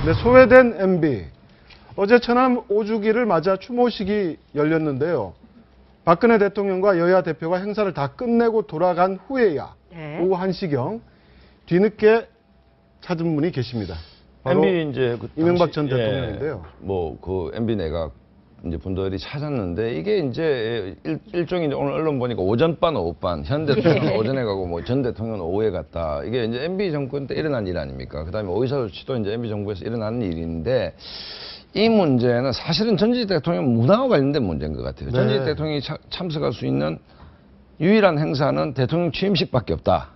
네, 소외된 MB. 어제 천안 5주기를 맞아 추모식이 열렸는데요. 박근혜 대통령과 여야 대표가 행사를 다 끝내고 돌아간 후에야 오후 1시경 뒤늦게 찾은 분이 계십니다. 바로 MB 이제 그 이명박 당시, 전 대통령인데요. 뭐 그 MB 내각 이제 분들이 찾았는데 이게 이제 일종의 이제 오늘 언론 보니까 오전반 오후반 현 대통령 오전에 가고 뭐 전 대통령은 오후에 갔다. 이게 이제 MB 정권 때 일어난 일 아닙니까? 그다음에 오이사 조치도 이제 MB 정부에서 일어난 일인데 이 문제는 사실은 전직 대통령 문화와 관련된 문제인 것 같아요. 네. 전직 대통령이 참석할 수 있는 유일한 행사는 대통령 취임식밖에 없다.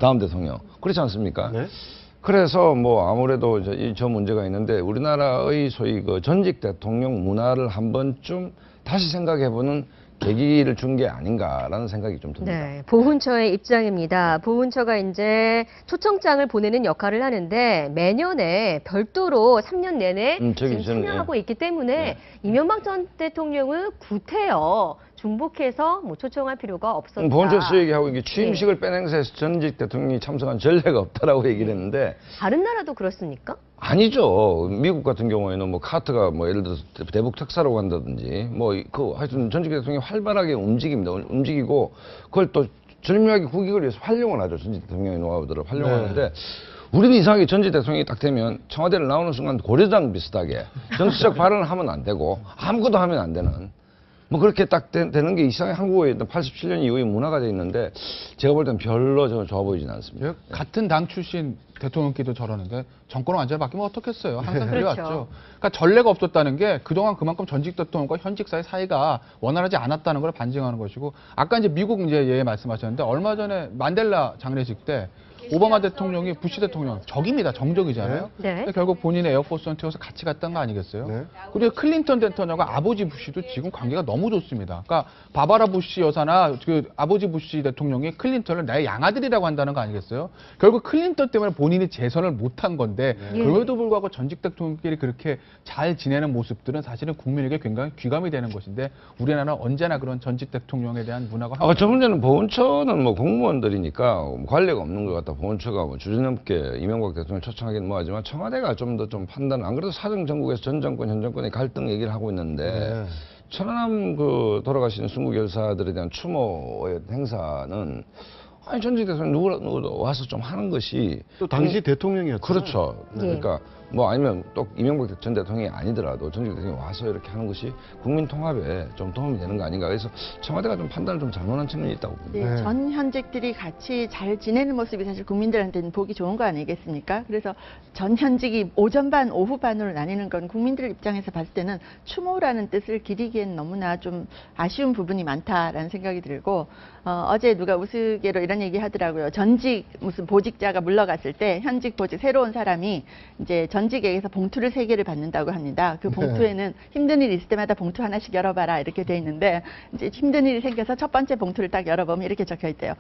다음 대통령. 그렇지 않습니까? 네. 그래서 뭐 아무래도 저 문제가 있는데 우리나라의 소위 그 전직 대통령 문화를 한 번쯤 다시 생각해보는 계기를 준 게 아닌가라는 생각이 좀 듭니다. 네, 보훈처의 입장입니다. 보훈처가 이제 초청장을 보내는 역할을 하는데 매년에 별도로 3년 내내 지금 참여하고 있기 때문에 이명박 전 대통령을 구태여 중복해서 뭐 초청할 필요가 없었다. 보훈처에서 얘기하고 이게 취임식을 뺀 행사에서 전직 대통령이 참석한 전례가 없다라고 얘기를 했는데 다른 나라도 그렇습니까? 아니죠. 미국 같은 경우에는 뭐 카트가 뭐 예를 들어서 대북 특사로 간다든지 뭐 그 하여튼 전직 대통령이 활발하게 움직입니다. 움직이고 그걸 또 절묘하게 국익을 위해서 활용을 하죠. 전직 대통령의 노하우들을 활용하는데 우리는 이상하게 전직 대통령이 딱 되면 청와대를 나오는 순간 고려장 비슷하게 정치적 발언을 하면 안 되고 아무것도 하면 안 되는 뭐 그렇게 딱 되는 게 이상하게 한국의 87년 이후의 문화가 돼 있는데 제가 볼 땐 별로 좋아 보이진 않습니다. 같은 당 출신 대통령끼리도 저러는데 정권을 완전히 바뀌면 어떻겠어요. 항상 그래왔죠. 그렇죠. 그러니까 전례가 없었다는 게 그동안 그만큼 전직 대통령과 현직사의 사이가 원활하지 않았다는 걸 반증하는 것이고 아까 이제 미국 이제 예 말씀하셨는데 얼마 전에 만델라 장례식 때 오바마 대통령이 부시 대통령 적입니다. 정적이잖아요. 네. 근데 결국 본인의 에어포스원 태워서 같이 갔던 거 아니겠어요? 네. 그리고 클린턴 대통령과 아버지 부시도 지금 관계가 너무 좋습니다. 그러니까 바바라 부시 여사나 그 아버지 부시 대통령이 클린턴을 나의 양아들이라고 한다는 거 아니겠어요? 결국 클린턴 때문에 본인이 재선을 못한 건데 그럼에도 불구하고 전직 대통령끼리 그렇게 잘 지내는 모습들은 사실은 국민에게 굉장히 귀감이 되는 것인데 우리나라는 언제나 그런 전직 대통령에 대한 문화가 저 문제는 보훈처는 뭐 공무원들이니까 관례가 없는 것 같다. 보훈처가 뭐 주저넘게 이명박 대통령 초청하긴 뭐하지만 청와대가 좀 더 좀 판단. 안 그래도 사정정국에서 전 정권 현 정권의 갈등 얘기를 하고 있는데 천안함 그 돌아가시는 순국 열사들에 대한 추모의 행사는 아니 전직 대통령 누구도 와서 좀 하는 것이 또 당시 대통령이었죠. 그렇죠. 그러니까 뭐 아니면 또 이명박 전 대통령이 아니더라도 전직 대통령이 와서 이렇게 하는 것이 국민 통합에 좀 도움이 되는 거 아닌가. 그래서 청와대가 좀 판단을 좀 잘못한 측면이 있다고 봅니다. 네, 전 현직들이 같이 잘 지내는 모습이 사실 국민들한테는 보기 좋은 거 아니겠습니까? 그래서 전 현직이 오전반, 오후반으로 나뉘는 건 국민들 입장에서 봤을 때는 추모라는 뜻을 기리기엔 너무나 좀 아쉬운 부분이 많다라는 생각이 들고 어제 누가 우스개로 이런 얘기 하더라고요. 전직 무슨 보직자가 물러갔을 때 현직 보직 새로운 사람이 이제 전직에게서 봉투를 3개를 받는다고 합니다. 그 봉투에는 힘든 일 있을 때마다 봉투 하나씩 열어봐라 이렇게 돼 있는데 이제 힘든 일이 생겨서 첫 번째 봉투를 딱 열어보면 이렇게 적혀 있대요.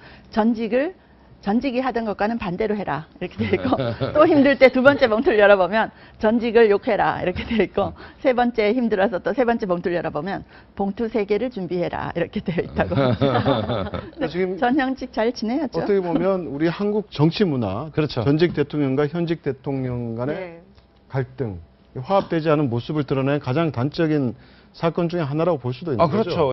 전직이 하던 것과는 반대로 해라 이렇게 돼 있고 또 힘들 때 두 번째 봉투를 열어보면 전직을 욕해라 이렇게 돼 있고 세 번째 힘들어서 또 세 번째 봉투를 열어보면 봉투 3개를 준비해라 이렇게 되어 있다고. 지금 전 현직 잘 지내야죠. 어떻게 보면 우리 한국 정치 문화, 그렇죠. 전직 대통령과 현직 대통령 간의 갈등, 화합되지 않은 모습을 드러낸 가장 단적인 사건 중에 하나라고 볼 수도 있는 거죠. 그렇죠.